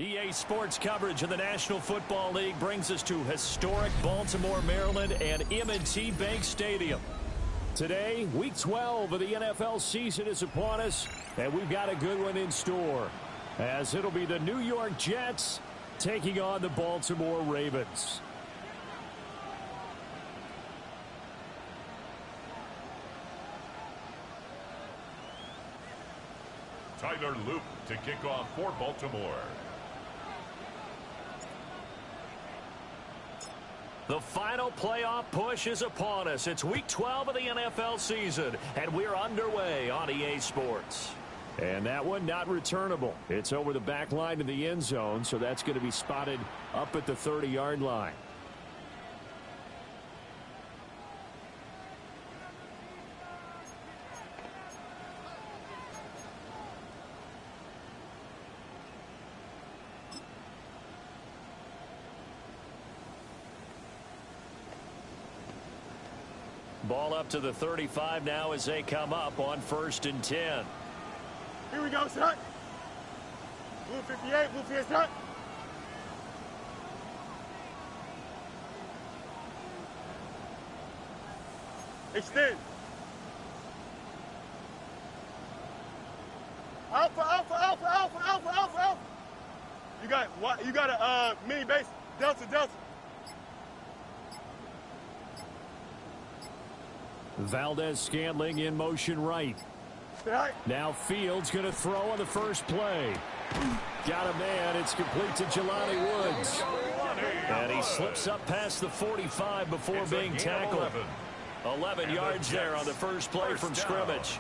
EA Sports coverage of the National Football League brings us to historic Baltimore, Maryland and M&T Bank Stadium. Today, Week 12 of the NFL season is upon us, and we've got a good one in store, as it'll be the New York Jets taking on the Baltimore Ravens. Tyler Luke to kick off for Baltimore. The final playoff push is upon us. It's Week 12 of the NFL season, and we're underway on EA Sports. And that one not returnable. It's over the back line of the end zone, so that's going to be spotted up at the 30-yard line. Ball up to the 35 now as they come up on 1st and 10. Here we go, son. Blue 58, blue 58, son. Extend. Alpha, alpha, alpha, alpha, alpha, alpha, alpha. You got what? You got a mini base. Delta, delta. Valdez-Scantling in motion right. Now Fields going to throw on the first play. Got a man. It's complete to Jelani Woods. And he slips up past the 45 before being tackled. 11 yards there on the first play from scrimmage.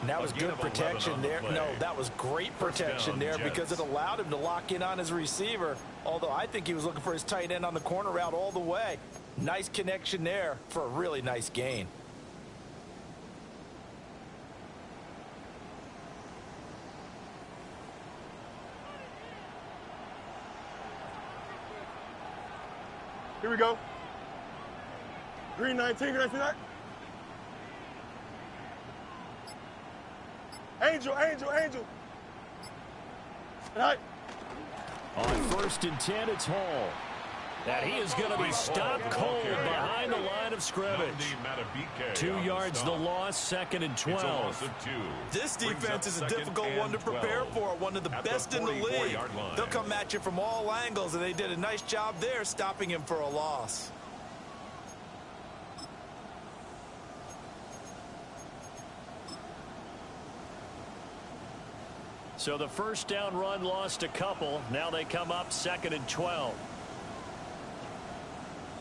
And that was good protection there. No, that was great protection there because it allowed him to lock in on his receiver. Although I think he was looking for his tight end on the corner route all the way. Nice connection there for a really nice gain. Here we go. Green 19, can I see that? Angel, angel, angel. On 1st and 10, it's Hall. And he is going to be stopped cold behind the line of scrimmage. 2 yards the loss, 2nd and 12. This defense is a difficult one to prepare for, one of the best in the league. They'll come at you from all angles, and they did a nice job there stopping him for a loss. So the first down run lost a couple. Now they come up 2nd and 12.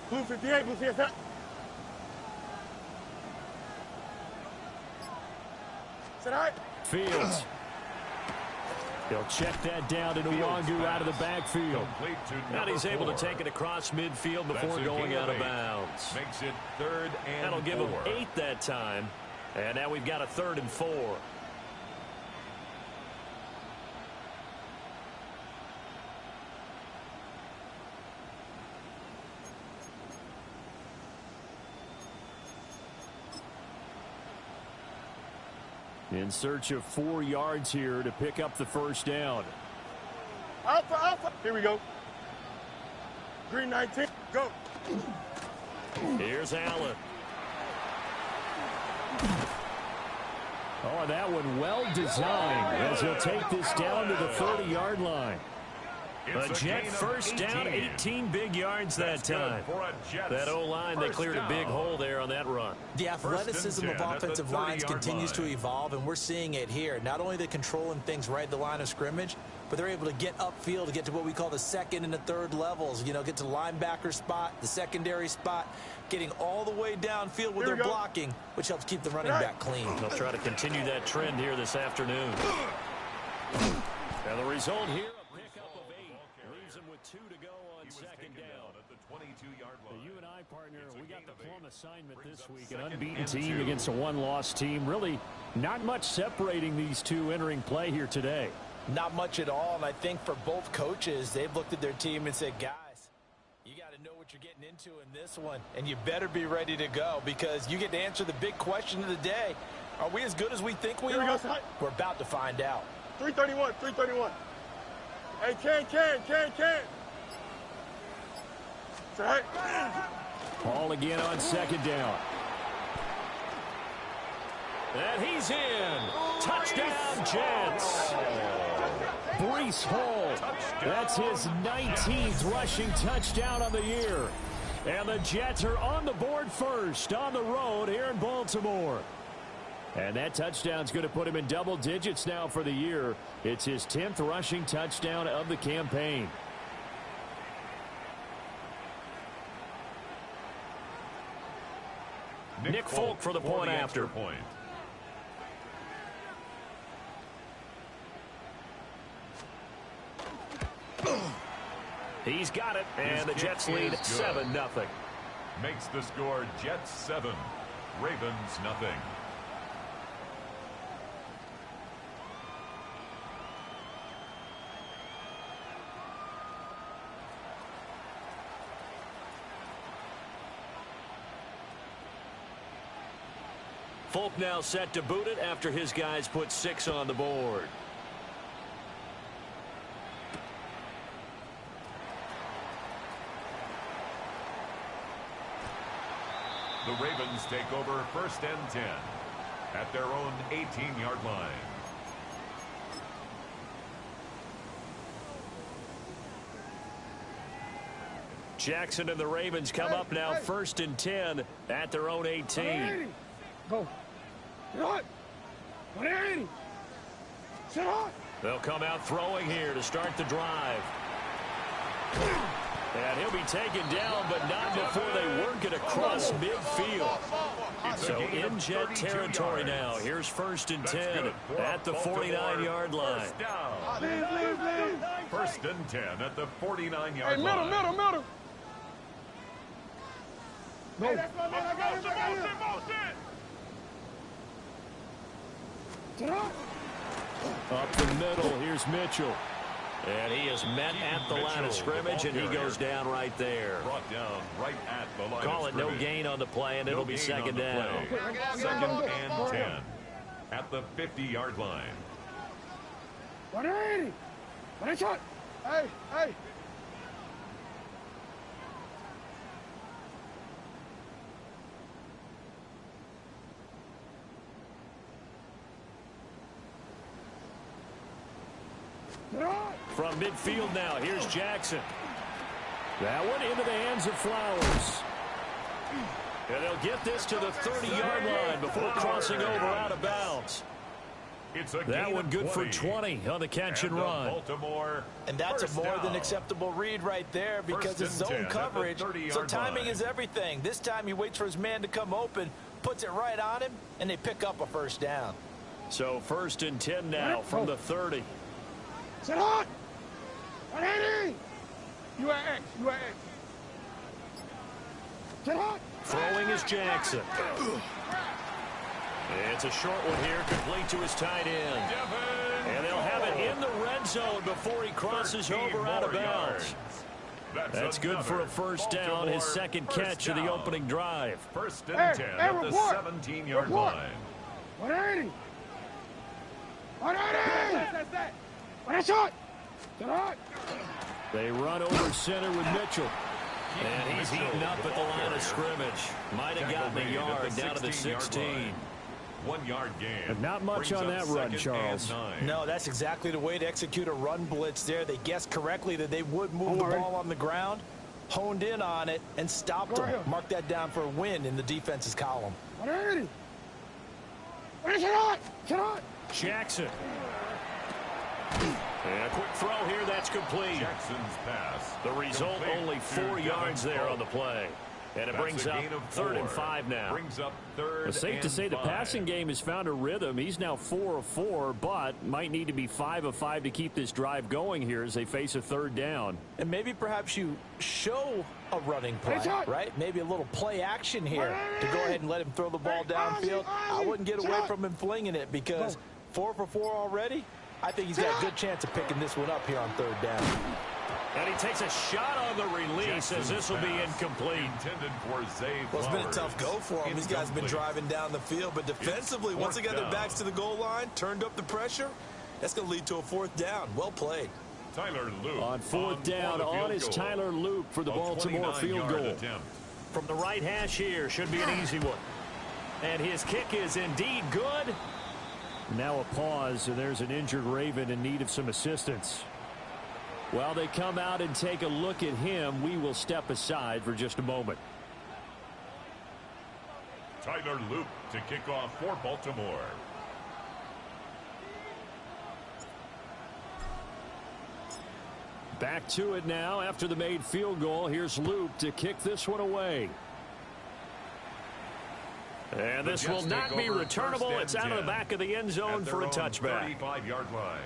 Blue 58, blue 58. Sit high. Fields. He'll check that down to Nwangu out of the backfield. And he's able to take it across midfield before going out of bounds. Makes it 3rd and That'll give him 8 that time. And now we've got a 3rd and 4. In search of 4 yards here to pick up the first down. Alpha, alpha. Here we go. Green 19, go. Here's Allen. Oh, that one well designed as he'll take this down to the 30-yard line. A Jet first down, 18 big yards that time. That O-line, they cleared a big hole there on that run. The athleticism of offensive lines continues to evolve, and we're seeing it here. Not only are they controlling things right at the line of scrimmage, but they're able to get upfield to get to what we call the 2nd and the 3rd levels. You know, get to the linebacker spot, the secondary spot, getting all the way downfield with their blocking, which helps keep the running back clean. They'll try to continue that trend here this afternoon. And the result here, a pickup of 8. Leaves them with 2 to go on 2nd down. At the 22-yard line. You and I, partner, we got the plum assignment this week. An unbeaten team against a one-loss team. Really not much separating these two entering play here today. Not much at all, and I think for both coaches, they've looked at their team and said, guys, you got to know what you're getting into in this one, and you better be ready to go because you get to answer the big question of the day. Are we as good as we think we are? We're about to find out. 331, 331. Hey, can. Right. Ball again on second down. And he's in. Touchdown, Jets. Breece Hall. That's his 19th rushing touchdown of the year. And the Jets are on the board first on the road here in Baltimore. And that touchdown's going to put him in double digits now for the year. It's his 10th rushing touchdown of the campaign. Nick Folk for the point after. Point. He's got it, and the Jets lead 7-0. Makes the score Jets 7, Ravens nothing. Folk now set to boot it after his guys put 6 on the board. The Ravens take over 1st and 10 at their own 18-yard line. Jackson and the Ravens come up now 1st and 10 at their own 18. Go. Get on. 180. Sit on. They'll come out throwing here to start the drive. And he'll be taken down, but not before they work it across midfield. So in Jet territory now. Here's 1st and 10 at the 49-yard line. First and 10 at the 49-yard Hey, line. middle. Go. Hey, that's my man. I got him. Get on. Up the middle, here's Mitchell. And he is met at the line of scrimmage, and he goes down right there. Brought down right at the line Call of it no scrimmage. gain on the play, and it'll be second down. 2nd and 10 at the 50-yard line. 180. What a shot. Hey. From midfield now, here's Jackson. That one into the hands of Flowers. And they'll get this to the 30-yard line before crossing over out of bounds. It's a That gain one of good 20. for 20 on the catch and run. Baltimore, And that's a first more down. than acceptable read right there because First it's and 10 zone at the coverage. 30-yard So timing line. is everything. This time he waits for his man to come open, puts it right on him, and they pick up a first down. So 1st and 10 now from the 30. Sit on. 180. You at X. Sit on. Throwing is Jackson. It's a short one here, complete to his tight end. And they'll have it in the red zone before he crosses over out of bounds. That's good for a first down, his second catch of the opening drive. 1st and 10 at the 17-yard line. 180. 180. What a shot. Sit on. They run over center with Mitchell. And he's eaten up at the line of scrimmage. Might have gotten a yard down to the 16. 1 yard gain. But not much on that run, Charles. No, that's exactly the way to execute a run blitz there. They guessed correctly that they would move the ball on the ground, honed in on it, and stopped them. Mark that down for a win in the defense's column. 180. Sit on. Jackson. And a quick throw here, that's complete. Jackson's pass. The result, complete only 4 yards there on the play. And it brings up 3rd and 5 now. Brings up 3rd It's safe to say the passing game has found a rhythm. He's now 4 of 4, but might need to be 5 of 5 to keep this drive going here as they face a 3rd down. And maybe perhaps you show a running play, right? Maybe a little play action here to go ahead and let him throw the ball downfield. I wouldn't get away from him flinging it because 4 for 4 already. I think he's got a good chance of picking this one up here on 3rd down. And he takes a shot on the release as this will be incomplete. Intended for Zay Well, it's been a Flowers. tough go for him. These guys have been driving down the field, but defensively, once they got their backs to the goal line, turned up the pressure, that's going to lead to a 4th down. Well played. Tyler Loop on fourth down on his Tyler Loop for the Baltimore field goal. Attempt. From the right hash here, should be an easy one. And his kick is indeed good. Now a pause, and there's an injured Raven in need of some assistance. While they come out and take a look at him, we will step aside for just a moment. Tyler Loop to kick off for Baltimore. Back to it now after the made field goal. Here's Loop to kick this one away. And this will not be returnable. It's out of the back of the end zone for a touchback. 35-yard line.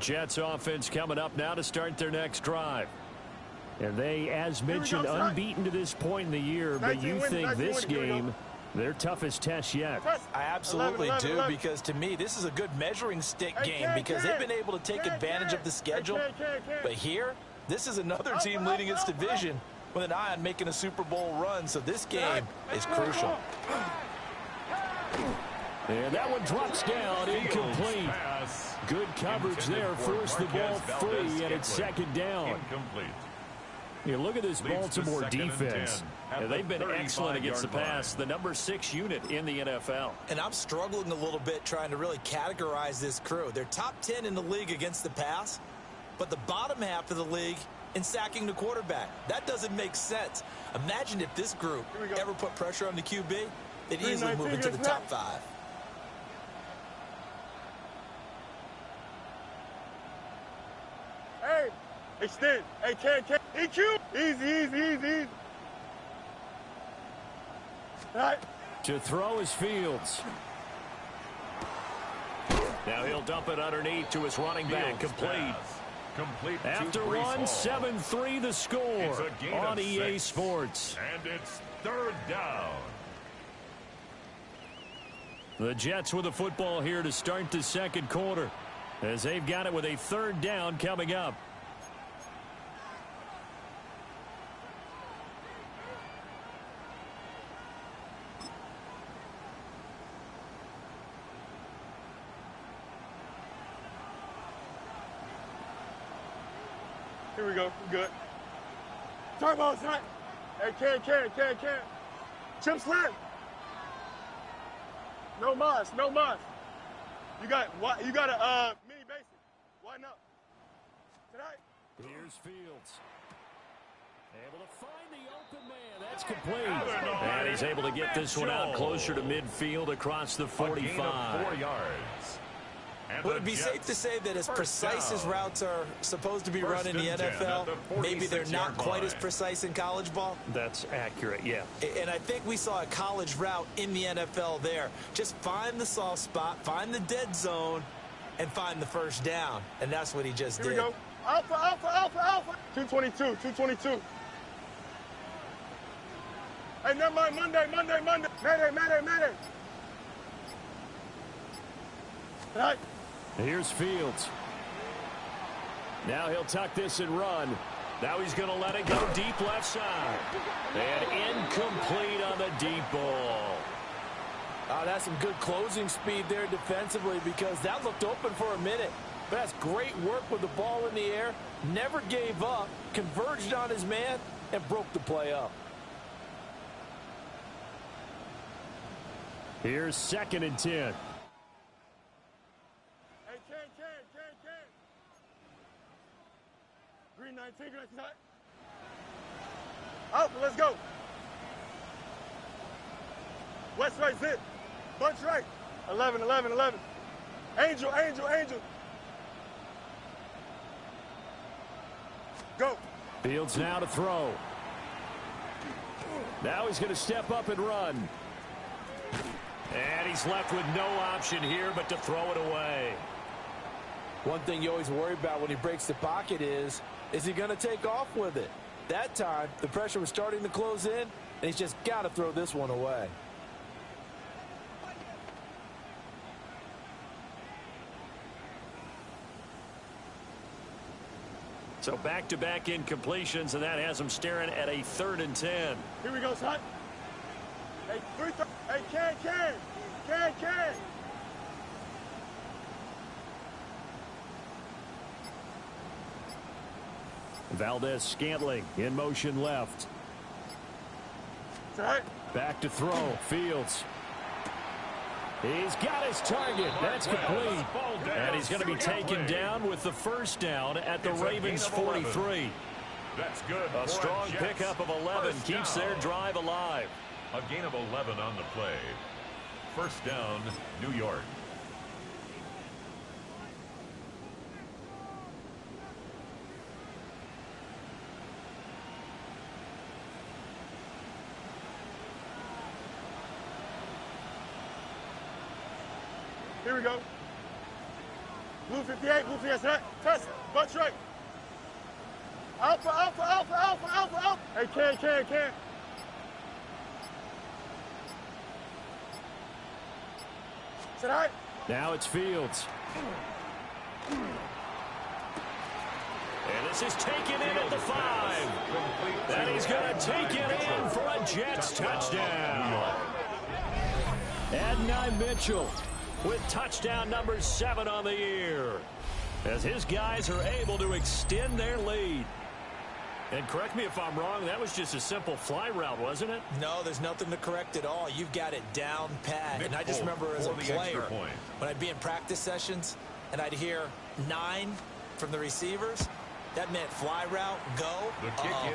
Jets offense coming up now to start their next drive. And they, as mentioned, unbeaten to this point in the year, but you think this game, their toughest test yet. I absolutely do, because to me, this is a good measuring stick game because they've been able to take advantage of the schedule. But here, this is another team leading its division with an eye on making a Super Bowl run, so this game is crucial. And that one drops down, incomplete. Good coverage there, forced the ball free, and it's second down. Incomplete. You look at this Baltimore defense. They've been excellent against the pass, the number 6 unit in the NFL. And I'm struggling a little bit trying to really categorize this crew. They're top 10 in the league against the pass, but the bottom half of the league in sacking the quarterback. That doesn't make sense. Imagine if this group ever put pressure on the QB, they'd easily move into the top 5. Hey, extend. Hey, can. EQ. Easy. All right. To throw is Fields. Now he'll dump it underneath to his running back. Complete. After one, 7-3 the score on EA Sports. And it's third down. The Jets with the football here to start the second quarter, as they've got it with a third down coming up. Here we go. We're good. Turbo's hot. Hey, can. Chip slam. No moss. You got a mini basic. Why not? Tonight. Here's Fields. Able to find the open man. That's complete. And he's able to get this one out closer to midfield across the 45. A gain of 4 yards. Would it be safe to say that as precise as routes are supposed to be run in the NFL, maybe they're not quite as precise in college ball? That's accurate, yeah. And I think we saw a college route in the NFL there. Just find the soft spot, find the dead zone, and find the first down. And that's what he just did. Here we go. Alpha. 222. Hey, never mind. Monday. Mayday. All right. Here's Fields. Now he'll tuck this and run. Now he's going to let it go deep left side. And incomplete on the deep ball. That's some good closing speed there defensively, because that looked open for a minute. But that's great work with the ball in the air. Never gave up, converged on his man, and broke the play up. Here's 2nd and 10. Green 19, Alpha, let's go. West right, zip. Bunch right. 11. Angel. Go. Fields now to throw. Now he's going to step up and run. And he's left with no option here but to throw it away. One thing you always worry about when he breaks the pocket is he going to take off with it? That time, the pressure was starting to close in, and he's just got to throw this one away. So back-to-back incompletions, and that has him staring at a 3rd and 10. Here we go, son. Hey, hey, can. Valdez-Scantling in motion left. Right. Back to throw. Fields. He's got his target. That's complete. And he's going to be taken down with the first down at the Ravens' 43. That's good. A strong pickup of 11 keeps their drive alive. A gain of 11 on the play. First down, New York. Here we go. Blue 58, blue 58. Test. Butt straight. Alpha. Hey, can. Sit high. Now it's Fields. And this is taken in at the 5. And he's going to take it in for a Jets touchdown. Adonai Mitchell with touchdown number 7 on the year, as his guys are able to extend their lead. And correct me if I'm wrong, that was just a simple fly route, wasn't it? No, there's nothing to correct at all. You've got it down pat. And I just remember as a player, when I'd be in practice sessions and I'd hear 9 from the receivers, that meant fly route, go.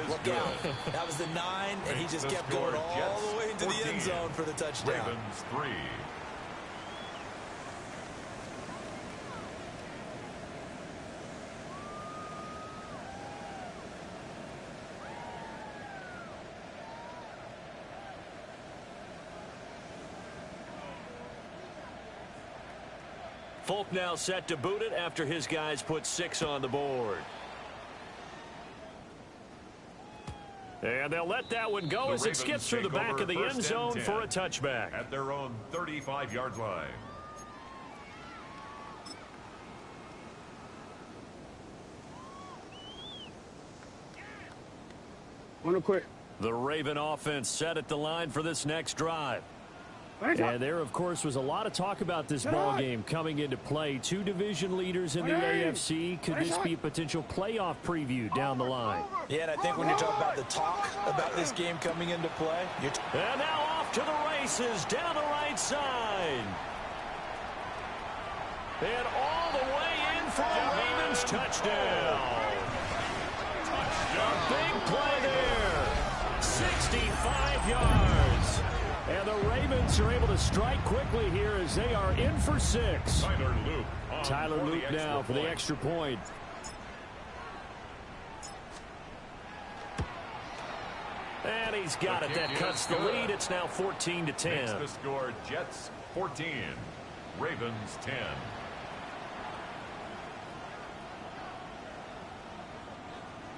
Look out. That was the 9, and he just kept going all the way into the end zone for the touchdown. Ravens 3. Folk now set to boot it after his guys put 6 on the board. And they'll let that one go as it skips through the back of the end zone for a touchback. At their own 35-yard line. Wanna quit. The Raven offense set at the line for this next drive. And there, of course, was a lot of talk about this ball game coming into play. 2 division leaders in the AFC. Could this be a potential playoff preview down the line? Yeah, and I think when you talk about the talk about this game coming into play. And now off to the races down the right side. And all the way in for a Ravens touchdown. A big play there. 65 yards. And the Ravens are able to strike quickly here as they are in for 6. Tyler Loop now for the extra point. And he's got it. That cuts the lead. It's now 14-10. Makes the score Jets 14, Ravens 10.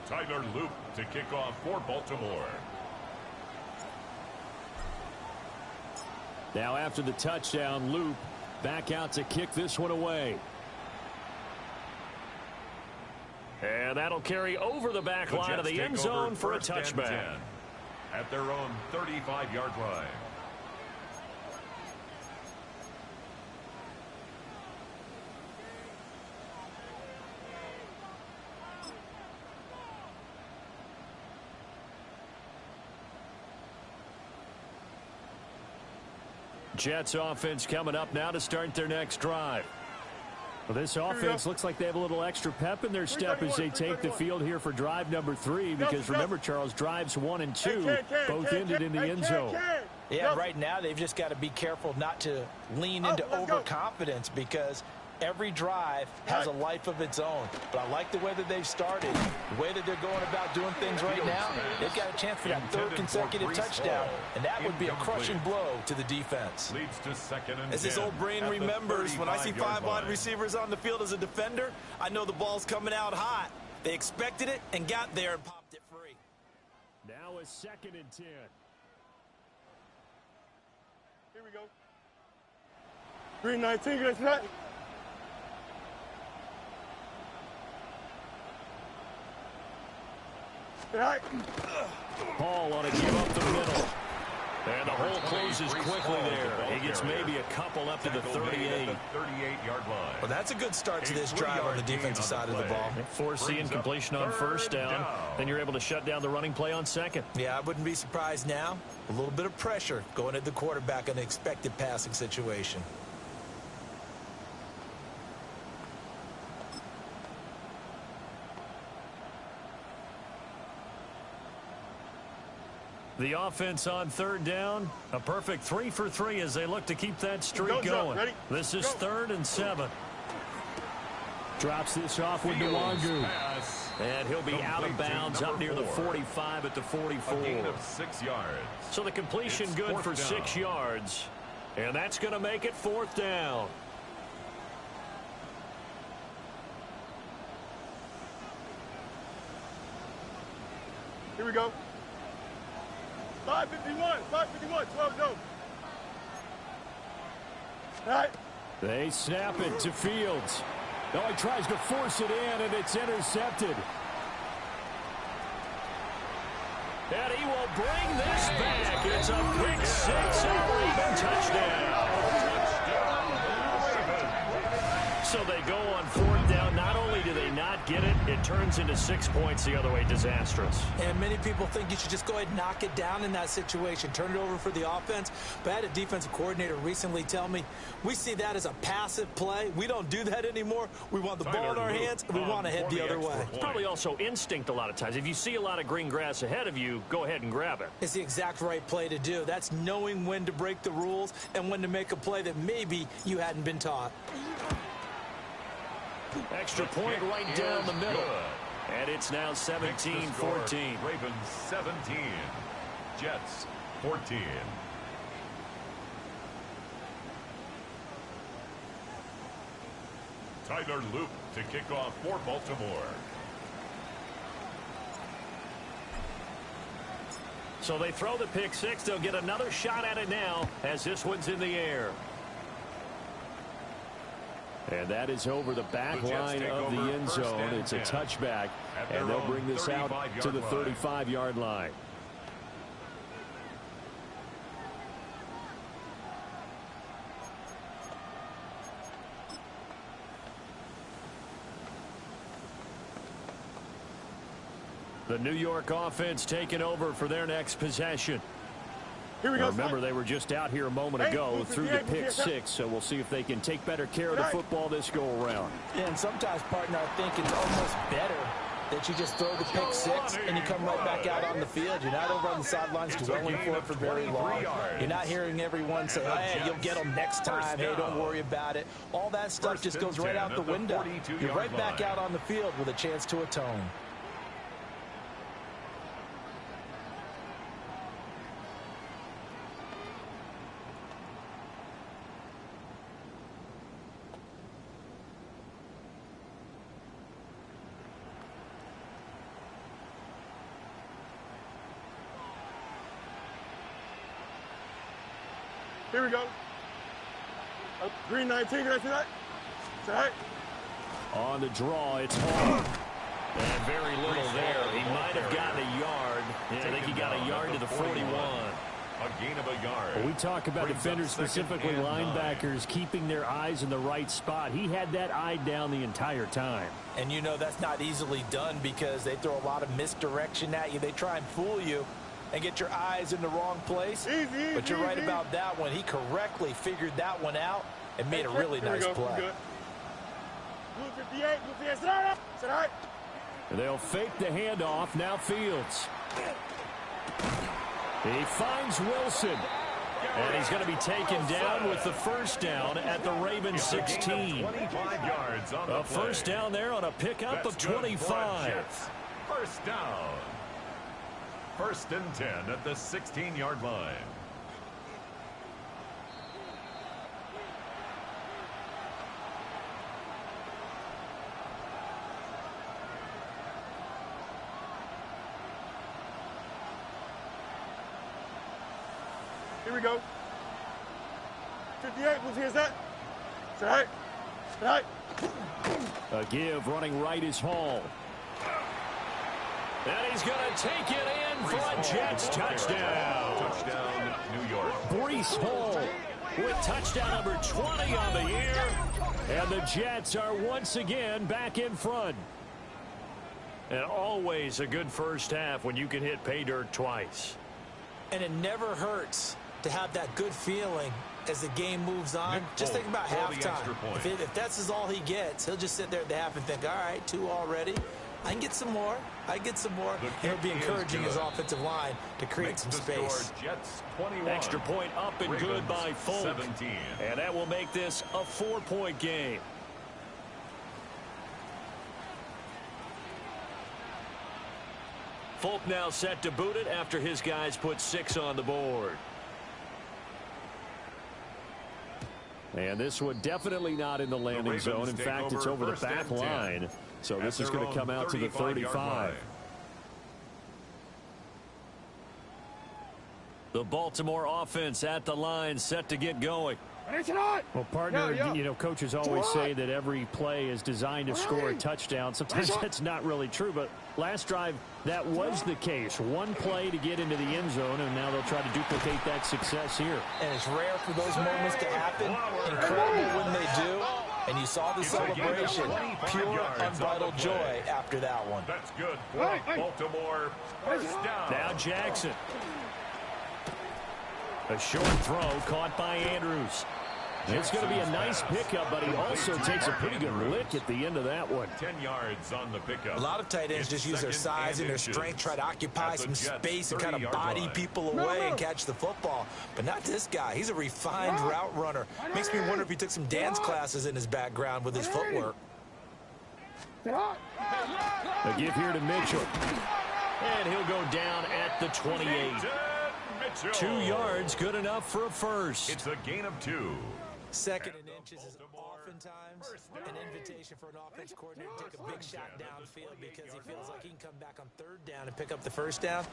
Tyler Loop to kick off for Baltimore. Now after the touchdown, Loop back out to kick this one away. And that'll carry over the back line of the end zone for a touchback. At their own 35-yard line. Jets offense coming up now to start their next drive. Well, this offense looks like they have a little extra pep in their step as they take the field here for drive number 3, because remember, Charles, drives 1 and 2 both ended in the end zone. Yeah, right now they've just got to be careful not to lean into overconfidence, because Every drive has a life of its own. But I like the way that they've started, the way that they're going about doing things right now. They've got a chance for that third consecutive touchdown, and that would be a crushing blow to the defense. Leads to 2nd and 10. As his old brain remembers, when I see 5 wide receivers on the field as a defender, I know the ball's coming out hot. They expected it and got there and popped it free. Now a 2nd and 10. Here we go. 3:19, that's right. Right. Hall on a give up the middle. And the hole closes quickly there. He gets maybe a couple up to the 38. 38-yard line. Well, that's a good start to this drive on the defensive side of the ball. Foreseeing completion on first down. Then you're able to shut down the running play on second. Yeah, I wouldn't be surprised now. A little bit of pressure going at the quarterback in an expected passing situation. The offense on third down, a perfect 3 for 3 as they look to keep that streak going. This is 3rd and 7. Drops this off with Nwangu. And he'll be out of bounds up near the 45 at the 44. A gain of 6 yards. So the completion good for 6 yards. And that's going to make it 4th down. Here we go. 5:51, 12 go. All right. They snap it to Fields. Now he tries to force it in, and it's intercepted. And he will bring this back. It's a pick 6 and a Raven touchdown. So they go on 4th down. Not only do they not get it, it turns into 6 points the other way. Disastrous. And many people think you should just go ahead and knock it down in that situation. Turn it over for the offense. But I had a defensive coordinator recently tell me, we see that as a passive play. We don't do that anymore. We want the ball in our hands, and we want to head the other way. It's probably also instinct a lot of times. If you see a lot of green grass ahead of you, go ahead and grab it. It's the exact right play to do. That's knowing when to break the rules and when to make a play that maybe you hadn't been taught. Extra point right down the middle. And it's now 17-14. Ravens 17. Jets 14. Tyler Luke to kick off for Baltimore. So they throw the pick 6. They'll get another shot at it now as this one's in the air. And that is over the back line of the end zone. It's a touchback, and they'll bring this out to the 35-yard line. The New York offense taking over for their next possession. Here we go. Remember, they were just out here a moment ago through the pick 6, so we'll see if they can take better care of the football this go-around. Yeah, and sometimes, partner, I think it's almost better that you just throw the pick 6 and you come right back out on the field. You're not over on the sidelines dwelling for it for very long. You're not hearing everyone say, hey, you'll get them next time. Hey, don't worry about it. All that stuff just goes right out the window. You're right back out on the field with a chance to atone. Here we go. Green 19, that's it. Right. On the draw, it's Hall. And very little there. He might have gotten a yard. Yeah, I think he got a yard to the 41. A gain of a yard. Well, we talk about defenders, specifically linebackers, keeping their eyes in the right spot. He had that eye down the entire time. And you know that's not easily done because they throw a lot of misdirection at you. They try and fool you and get your eyes in the wrong place. But you're right about that one. He correctly figured that one out and made a really nice play. Blue 58, blue 58, sit right. They'll fake the handoff. Now Fields. He finds Wilson. And he's going to be taken down with the first down at the Ravens 16. 25 yards on a first down there on a pickup of 25. First down. 1st and 10 at the 16-yard line. Here we go. 58, who's here's that? Right. Right. A give running right is Hall. And he's going to take it in for a Jets touchdown. Touchdown, New York. Breece Hall with touchdown number 20 on the year. And the Jets are once again back in front. And always a good first half when you can hit pay dirt twice. And it never hurts to have that good feeling as the game moves on. Just think about halftime. If that's all he gets, he'll just sit there at the half and think, all right, 2 already. I can get some more. And it'll be encouraging his offensive line to create some space. Jets 21. Extra point up and Ravens good by Folk. 17. And that will make this a 4-point game. Folk now set to boot it after his guys put 6 on the board. And this one definitely not in the landing zone. In fact, it's over the back line. So this is going to come out to the 35. The Baltimore offense at the line, set to get going. Well, partner, you know, coaches always say that every play is designed to score a touchdown. Sometimes that's not really true, but last drive, that was the case. One play to get into the end zone, and now they'll try to duplicate that success here. And it's rare for those moments to happen. Incredible when they do. And you saw the celebration. Pure, unbridled joy after that one. That's good for Baltimore. First down. Now Jackson. A short throw caught by Andrews. It's going to be a nice pickup, but he also takes a pretty good lick at the end of that one. 10 yards on the pickup. A lot of tight ends just use their size and their strength, try to occupy some space and kind of body people away and catch the football. But not this guy. He's a refined route runner. Makes me wonder if he took some dance classes in his background with his footwork. A give here to Mitchell. And he'll go down at the 28. 2 yards, good enough for a first. It's a gain of 2. Second and inches is oftentimes an invitation for an offense coordinator to take a big shot downfield because he feels like he can come back on 3rd down and pick up the first down.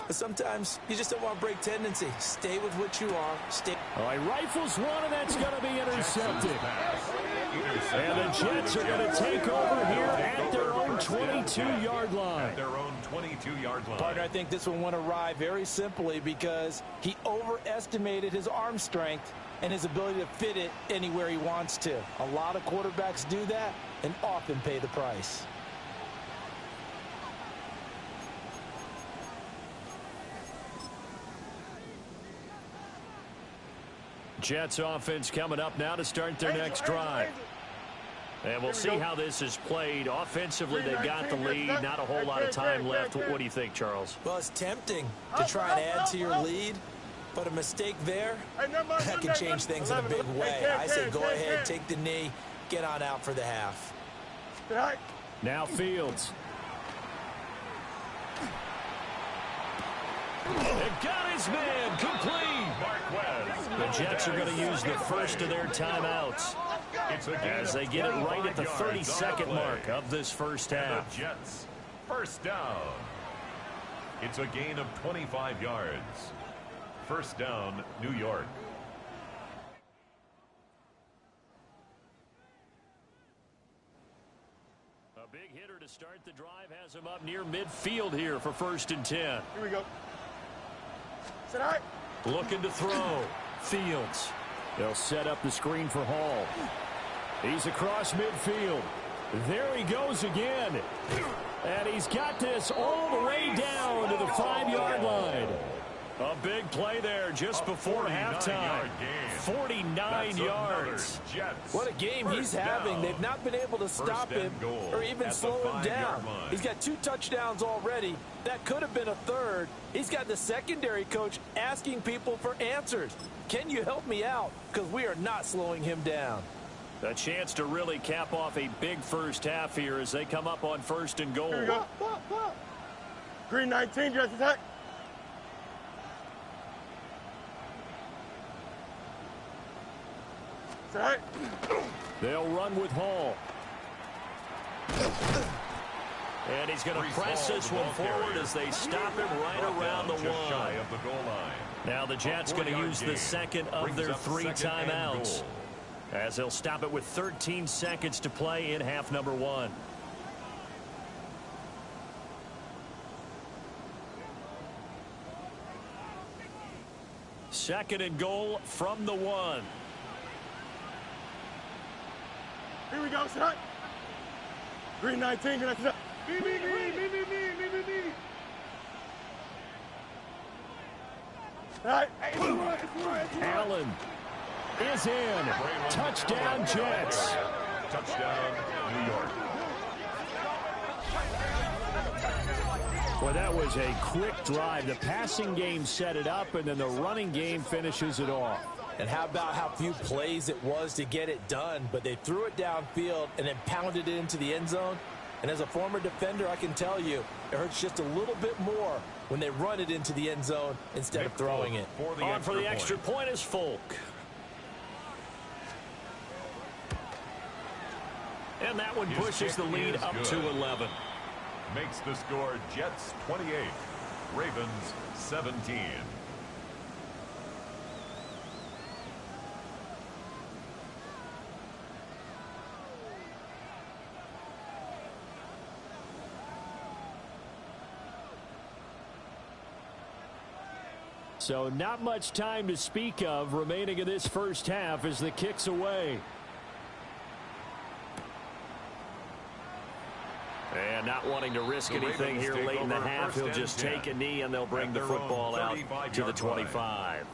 But sometimes you just don't want to break tendency. Stay with what you are. All right, rifles one, and that's going to be intercepted. And the Jets are going to take over here at their own 22-yard line. Partner, I think this one went awry very simply because he overestimated his arm strength and his ability to fit it anywhere he wants to. A lot of quarterbacks do that and often pay the price. Jets offense coming up now to start their next drive. And we'll see how this is played. Offensively, they got the lead. Not a whole lot of time left. What do you think, Charles? Well, it's tempting to try and add to your lead. But a mistake there, that can change things in a big way. I say go ahead, take the knee, get on out for the half. Now Fields. It got his man complete. The Jets are going to use the first of their timeouts as they get it right at the 32nd mark of this first half. The Jets, first down. It's a gain of 25 yards. First down, New York. A big hitter to start the drive has him up near midfield here for 1st and 10. Here we go. Sit high. Looking to throw. Fields. They'll set up the screen for Hall. He's across midfield. There he goes again. And he's got this all the way down to the 5-yard line. A big play there just before halftime. 49 yards. What a game he's having. They've not been able to stop him or even slow him down. He's got 2 touchdowns already. That could have been a third. He's got the secondary coach asking people for answers. Can you help me out? Because we are not slowing him down. A chance to really cap off a big first half here as they come up on 1st and goal. Here we go. Green 19, dress attack. Right. They'll run with Hall. And he's going to press this one forward as they stop him right around the 1. Now the Jets going to use the second of their 3 timeouts, as they'll stop it with 13 seconds to play in half number 1. Second and goal from the 1. Here we go, son. Green 19, green 19. Me. All right. Allen is in. Touchdown, Jets. Touchdown, New York. Well, that was a quick drive. The passing game set it up, and then the running game finishes it off. And how about how few plays it was to get it done, but they threw it downfield and then pounded it into the end zone. And as a former defender, I can tell you, it hurts just a little bit more when they run it into the end zone instead of throwing it. On for the extra point is Folk. And that one pushes the lead up to 11. Makes the score Jets 28, Ravens 17. So not much time to speak of remaining in this first half as the kick's away. And not wanting to risk anything here late in the half, he'll just take a knee and they'll bring the football out to the 25.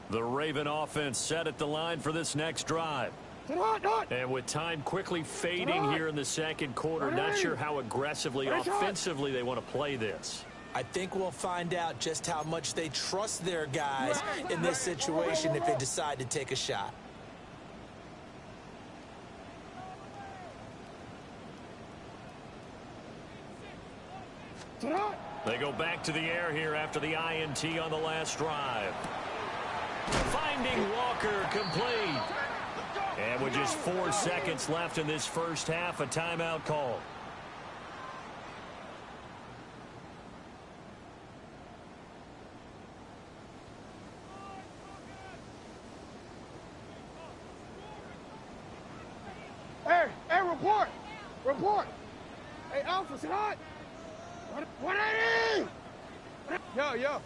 The Raven offense set at the line for this next drive. And with time quickly fading here in the second quarter, not sure how aggressively, offensively they want to play this. I think we'll find out just how much they trust their guys in this situation if they decide to take a shot. They go back to the air here after the INT on the last drive. Finding Walker complete. And with just 4 seconds left in this first half, a timeout call. Hey, report. Hey, Alpha, sit hot. 180. Yo.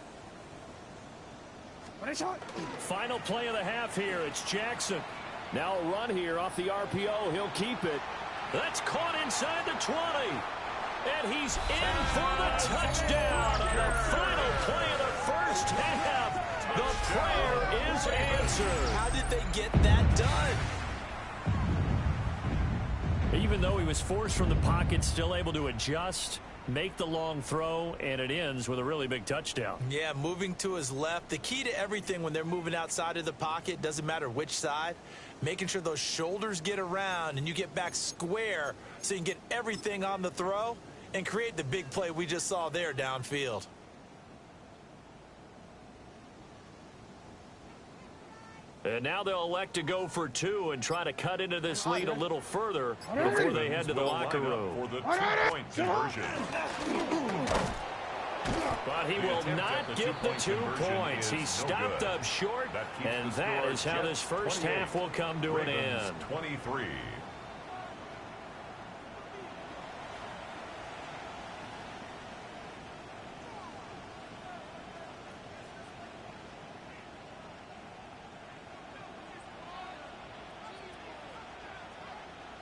Final play of the half here. It's Jackson. Now a run here off the RPO. He'll keep it. That's caught inside the 20. And he's in for the touchdown on the final play of the first half. The prayer is answered. How did they get that done? Even though he was forced from the pocket, still able to adjust, make the long throw, and it ends with a really big touchdown. Yeah, moving to his left. The key to everything when they're moving outside of the pocket, doesn't matter which side, making sure those shoulders get around and you get back square so you can get everything on the throw and create the big play we just saw there downfield. And now they'll elect to go for 2 and try to cut into this lead a little further before they head to the locker room. For the 2-point conversion. But he will not get the 2 points. He stopped up short, and that is how this first half will come to an end. 23.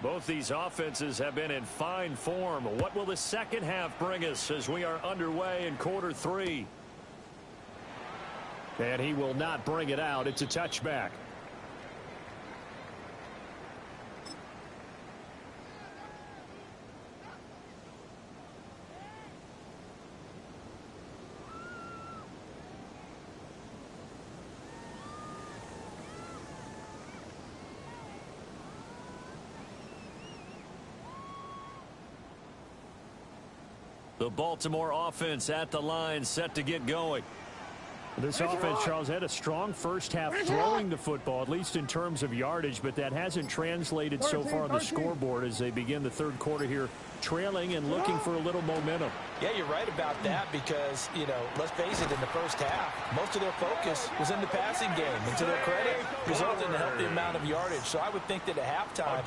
Both these offenses have been in fine form. What will the second half bring us as we are underway in quarter 3? And he will not bring it out. It's a touchback. The Baltimore offense at the line, set to get going. This offense, Charles, had a strong first half throwing the football, at least in terms of yardage, but that hasn't translated so far on the scoreboard as they begin the third quarter here, trailing and looking for a little momentum. Yeah, you're right about that because, you know, let's face it, in the first half, most of their focus was in the passing game. And to their credit, resulted in a healthy amount of yardage. So I would think that at halftime,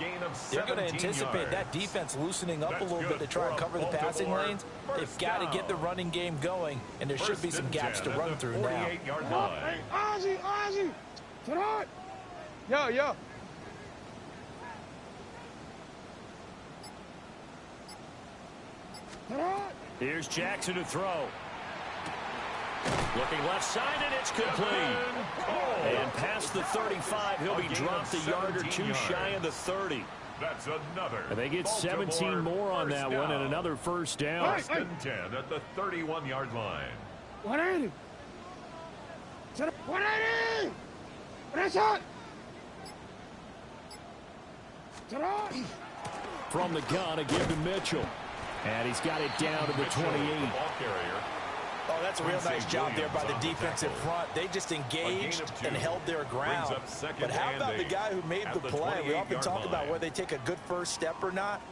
they're going to anticipate that defense loosening up a little bit to try and cover the passing lanes. They've got to get the running game going, and there should be some gaps to run through now. Hey, Ozzy! Turn on! Yo. Here's Jackson to throw. Looking left side, and it's complete. And past the 35, he'll be dropped a yard or two shy of the 30. That's another. And they get 17 more on that one and another first down. First and 10 at the 31-yard line. 180! 180! What is that? From the gun, a give to Mitchell. And he's got it down to the 28. Oh, that's a real nice job there by the defensive front. They just engaged and held their ground. But how about the guy who made the play? We often talk about whether they take a good first step or not.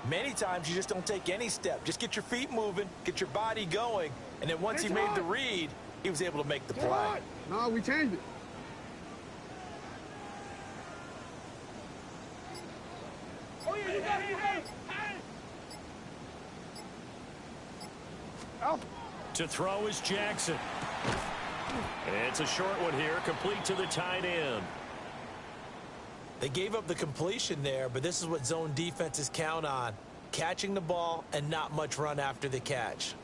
Many times you just don't take any step. Just get your feet moving, get your body going, and then once he made the read, he was able to make the play. No, we changed it. Oh, yeah, you got it. To throw is Jackson. It's a short one here, complete to the tight end. They gave up the completion there, but this is what zone defenses count on. Catching the ball and not much run after the catch.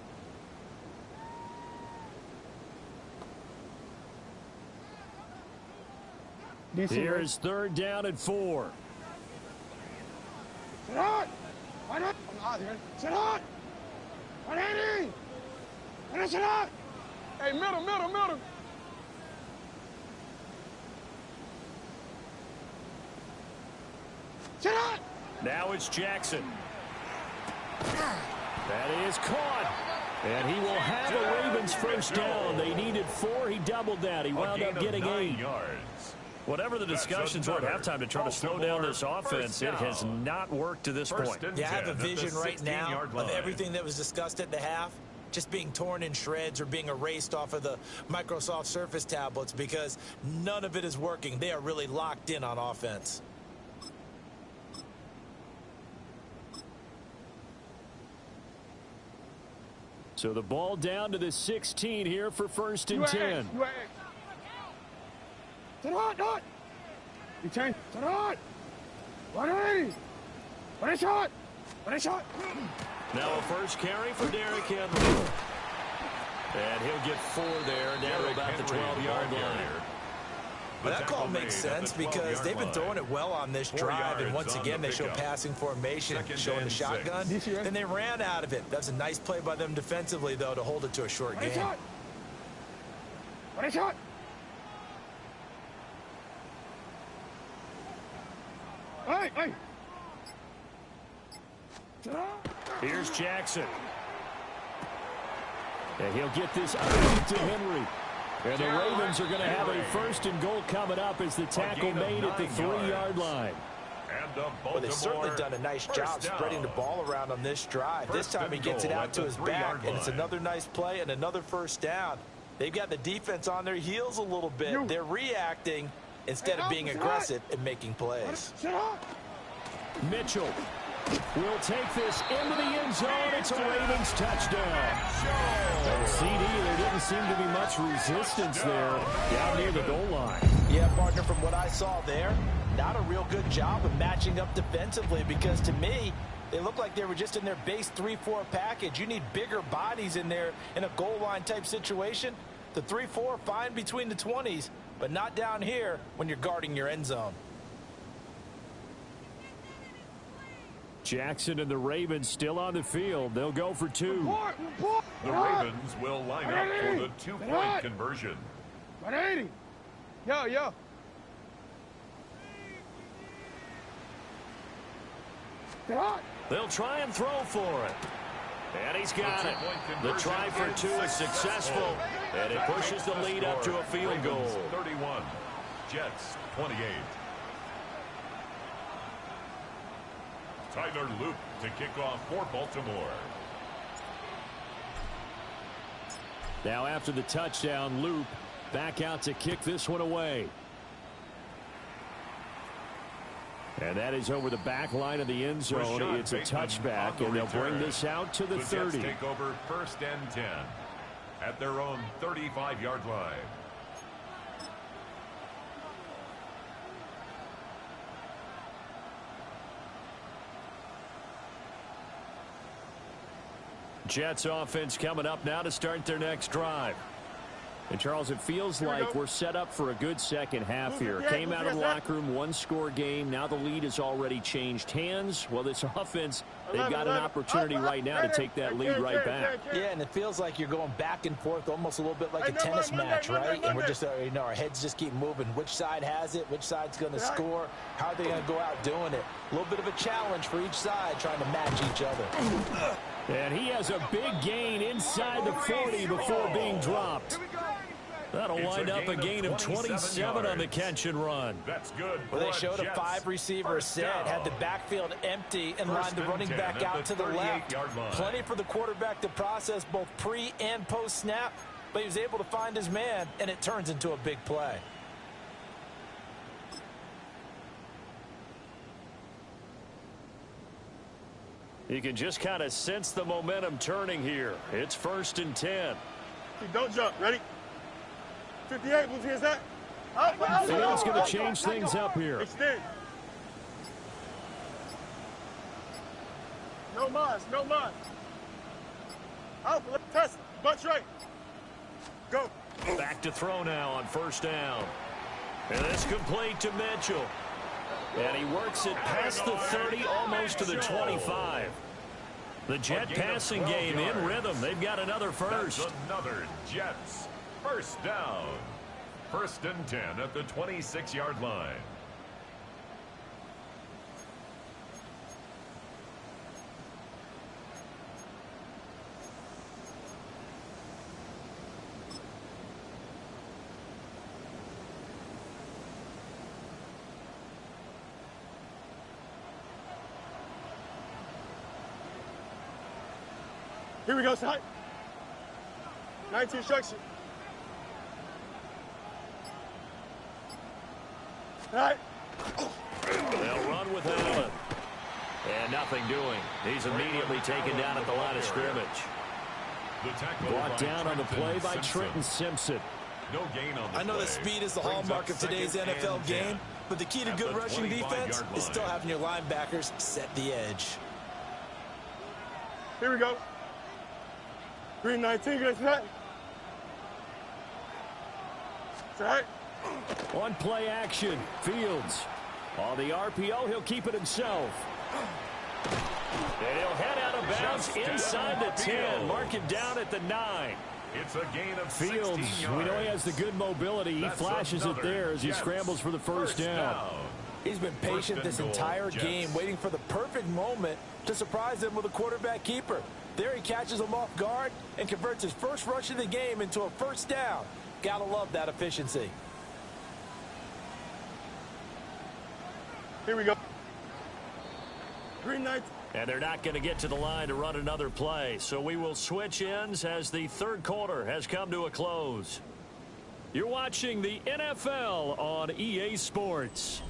Here is third down and 4. Sit on! Sit on! 180! Sit on! Hey, middle! Sit on! Now it's Jackson. That is caught. And he will have a Ravens first down. They needed 4. He doubled that. He wound up getting 8. Whatever the discussions were at halftime to try to slow down this offense, it has not worked to this point. Yeah, I have a vision right now of everything that was discussed at the half just being torn in shreds or being erased off of the Microsoft Surface tablets because none of it is working. They are really locked in on offense. So the ball down to the 16 here for first and 10. Sit on! You change. Sit on! 180! What a shot! Now a first carry for Derrick Henry. And he'll get 4 there, down to about the 12-yard line. But that call makes sense because they've been throwing it well on this drive, and once again they show passing formation, showing the shotgun. Then they ran out of it. That's a nice play by them defensively, though, to hold it to a short game. What a shot! Hey! Here's Jackson. And he'll get this out to Henry. And the Ravens are going to have a first and goal coming up as the tackle made at the 3-yard line. Well, they've certainly done a nice job spreading the ball around on this drive. This time he gets it out to his back, and it's another nice play and another first down. They've got the defense on their heels a little bit. They're reacting instead of being aggressive and making plays. Mitchell will take this into the end zone. It's a Ravens touchdown. CD, there didn't seem to be much resistance there down near the goal line. Yeah, partner, from what I saw there, not a real good job of matching up defensively, because to me, they look like they were just in their base 3-4 package. You need bigger bodies in there in a goal line type situation. The 3-4, fine between the 20s, but not down here when you're guarding your end zone. Jackson and the Ravens still on the field. They'll go for 2. The Ravens will line up for the 2-point conversion. 180. Yo. They'll try and throw for it. And he's got it. The try for 2 is successful. And it pushes the lead up to a field goal. 31. Jets 28. Tyler Loop to kick off for Baltimore. Now after the touchdown, Loop back out to kick this one away. And that is over the back line of the end zone. It's a touchback, and they'll bring this out to the 30. Jets take over 1st and 10 at their own 35-yard line. Jets offense coming up now to start their next drive. And, Charles, it feels like we're set up for a good second half here. Came out of the locker room, 1-score game. Now the lead has already changed hands. Well, this offense, they've got an opportunity right now to take that lead right back. Yeah, and it feels like you're going back and forth, almost a little bit like a tennis match, right? And we're just, our heads just keep moving. Which side has it? Which side's going to score? How are they going to go out doing it? A little bit of a challenge for each side, trying to match each other. And he has a big gain inside the 40 before being dropped. That'll wind up a gain of 27 on the catch and run. That's good. Well, they showed a 5-receiver set, had the backfield empty, and lined the running back out to the left. Plenty for the quarterback to process both pre and post snap, but he was able to find his man, and it turns into a big play. You can just kind of sense the momentum turning here. It's 1st and 10. Don't jump. Ready? 58, move his that. Field's going to change things up here. Extend. No mas. Out, let's test. Butt straight. Go. Back to throw now on 1st down. And it's complete to Mitchell. And he works it past the 30, almost to the 25. The Jet passing game in rhythm. They've got another first. That's another Jets. 1st down. 1st and 10 at the 26-yard line. Here we go, side. 19 instruction. All right. They'll run with Allen. And nothing doing. He's immediately taken down at the line of scrimmage. Brought down on the play by Trenton Simpson. No gain on the I know that speed is the hallmark of today's NFL game, but the key to good rushing defense is still having your linebackers set the edge. Here we go. Green 19, get that. Right. On play action, Fields. On the RPO, he'll keep it himself. And he'll head out of bounds inside the 10. Mark him down at the 9. It's a gain of Fields, 16 yards. we know he has the good mobility. He flashes it there as he scrambles for the first down. He's been patient this entire game, waiting for the perfect moment to surprise them with a quarterback keeper. There he catches him off guard and converts his first rush of the game into a first down. Gotta love that efficiency. Here we go. Green 19. And they're not going to get to the line to run another play. So we will switch ends as the third quarter has come to a close. You're watching the NFL on EA Sports.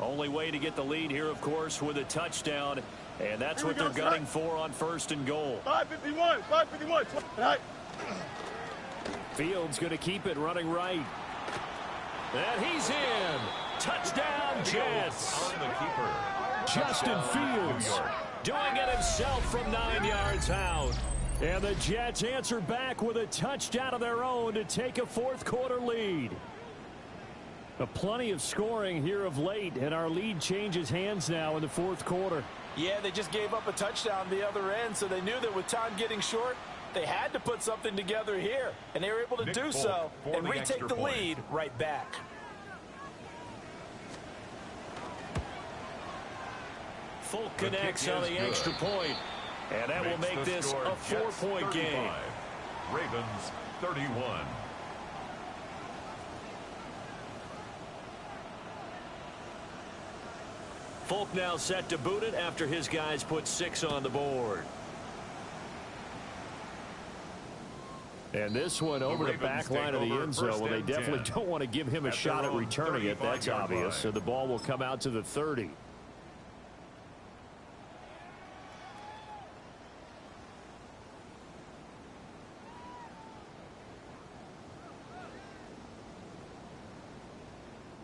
Only way to get the lead here, of course, with a touchdown. And that's what they're gunning for on 1st and goal. 5:51, 5:51. Right. Fields going to keep it running right. And he's in. Touchdown, Jets. On the keeper. Justin Fields doing it himself from 9 yards out. And the Jets answer back with a touchdown of their own to take a fourth-quarter lead. Plenty of scoring here of late, and our lead changes hands now in the fourth quarter. Yeah, they just gave up a touchdown the other end, so they knew that with time getting short, they had to put something together here, and they were able to do so and retake the lead right back. Folk connects on the extra point, and that will make this a 4-point game. Ravens 31. Folk now set to boot it after his guys put 6 on the board. And this one over the back line of the end zone. Well, they definitely don't want to give him a shot at returning it. That's obvious. So the ball will come out to the 30.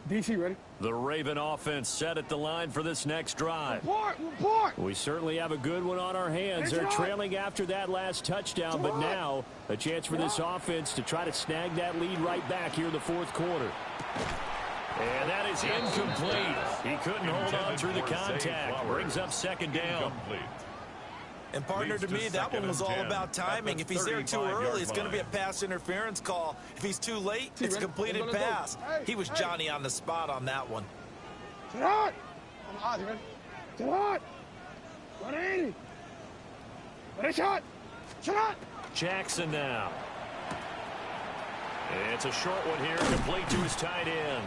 DC ready? The Raven offense set at the line for this next drive. Report! We certainly have a good one on our hands. They're trailing after that last touchdown, but now a chance for this offense to try to snag that lead right back here in the fourth quarter. And that is incomplete. He couldn't hold on through the contact. Brings up second down. And, partner, to me, that one was all about timing. If he's there too early, it's going to be a pass interference call. If he's too late, it's a completed pass. He was Johnny on the spot on that one. Shot! I'm ready? Shot! 180! Ready, shot! Shot! Jackson now. It's a short one here, complete to his tight end.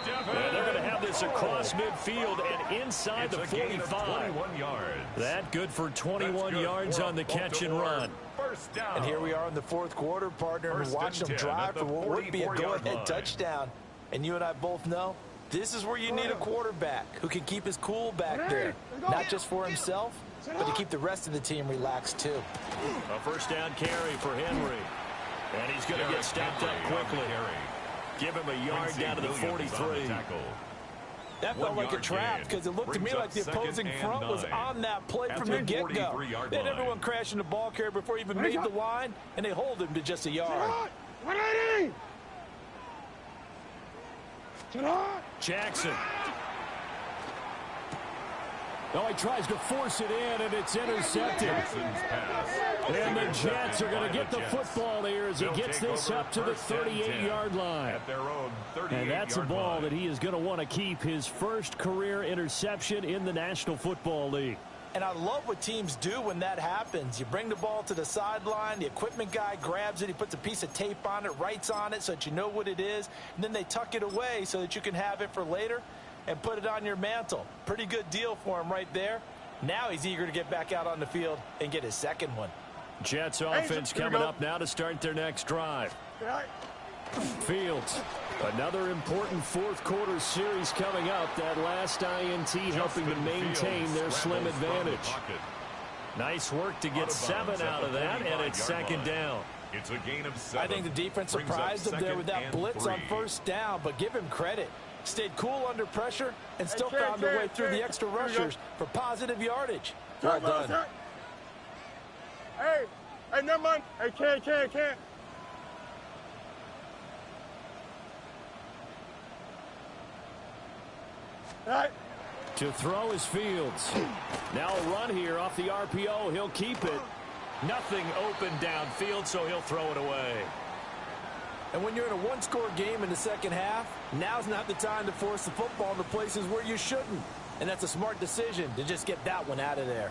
And they're going to have this across midfield and inside the 45. That good for 21 yards on the catch and run. And here we are in the fourth quarter, partner, and watch them drive for what would be a go-ahead touchdown. And you and I both know this is where you need a quarterback who can keep his cool back there, not just for himself, but to keep the rest of the team relaxed too. A first down carry for Henry. And he's going to get stepped up quickly. Give him a yard down to the 43. That felt like a trap because it looked to me like the opposing front was on that play from the get-go. They had everyone crashing the ball carrier before he even made the line, and they hold him to just a yard. 180! Jackson. Oh, he tries to force it in, and it's intercepted. And the Jets are going to get the football here as he gets this up to the 38-yard line. And that's a ball that he is going to want to keep, his first career interception in the National Football League. And I love what teams do when that happens. You bring the ball to the sideline, the equipment guy grabs it, he puts a piece of tape on it, writes on it so that you know what it is, and then they tuck it away so that you can have it for later and put it on your mantle. Pretty good deal for him right there. Now he's eager to get back out on the field and get his second one. Jets offense coming up now to start their next drive. Fields, another important fourth quarter series coming up. That last INT helping to maintain their slim advantage. Nice work to get 7 out of that, and it's second down. It's a gain of 7. I think the defense surprised him there with that blitz on first down, but give him credit. Stayed cool under pressure and still found a way through the extra rushers for positive yardage. Well done. Hey, never mind. Hey, can't. Right. To throw is Fields. Now a run here off the RPO. He'll keep it. Nothing open downfield, so he'll throw it away. And when you're in a one-score game in the second half, now's not the time to force the football in the places where you shouldn't. And that's a smart decision to just get that one out of there.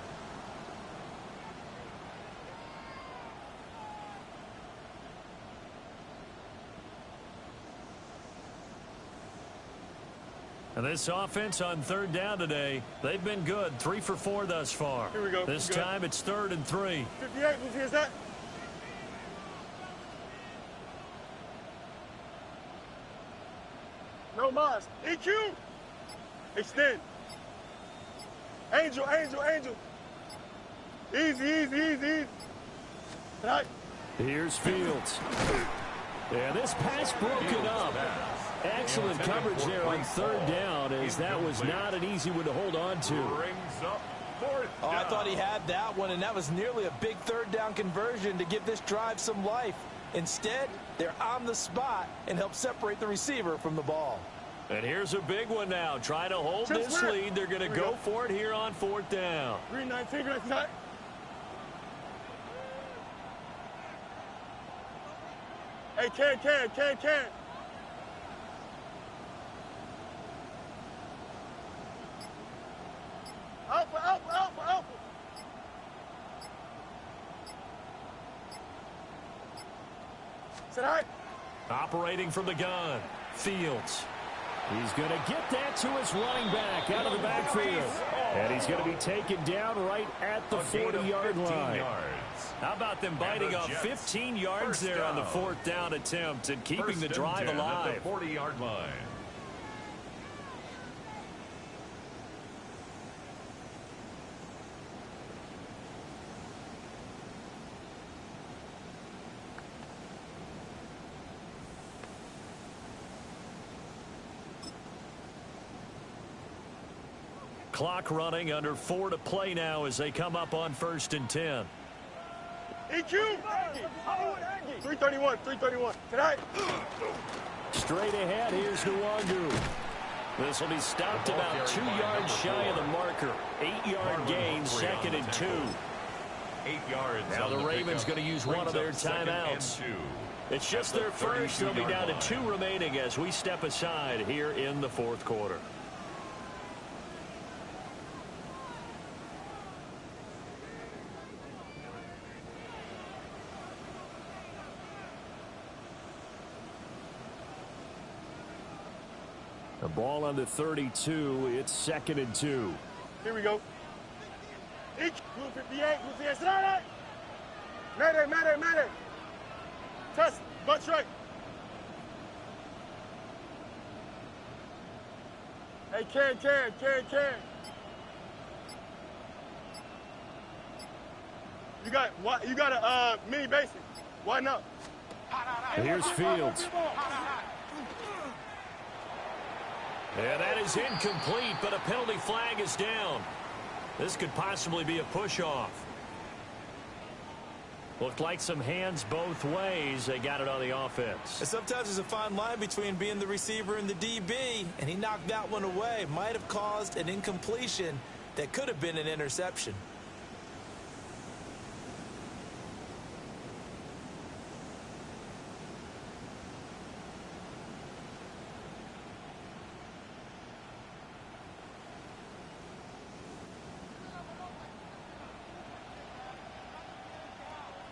And this offense on third down today, they've been good. 3 for 4 thus far. Here we go. This time it's 3rd and 3. 58, who's that? No mas. EQ. Extend. Angel, angel, angel. Easy, easy, easy, easy. Right. Here's Fields. And this pass broken up. Excellent coverage there on third down, as that was not an easy one to hold on to. Oh, I thought he had that one, and that was nearly a big third down conversion to give this drive some life. Instead, they're on the spot and help separate the receiver from the ball. And here's a big one now. Trying to hold this lead. They're going to go for it here on fourth down. 3-19. Hey, can. Alpha. Sit high. Operating from the gun. Fields. He's going to get that to his running back out of the backfield. And he's going to be taken down right at the 40-yard line. How about them biting off 15 yards there on the fourth down attempt and keeping the drive alive? At the 40-yard line. Clock running, under 4 to play now as they come up on 1st and 10. EQ! 331. Tonight. Straight ahead, here's Nwangu. This will be stopped about 2 yards shy of the marker. 8-yard gain, 2nd and 2. 8 yards. Now the Ravens going to use one of their timeouts. It's just their first. They'll be down to 2 remaining as we step aside here in the fourth quarter. The ball on the 32. It's 2nd and 2. Here we go. Blue 58. Mayday. Test. Butt straight. Hey, can. You got a mini basic. Why not? Here's Fields. And that is incomplete, but a penalty flag is down. This could possibly be a push-off. Looked like some hands both ways. They got it on the offense. And sometimes there's a fine line between being the receiver and the DB, and he knocked that one away. Might have caused an incompletion that could have been an interception.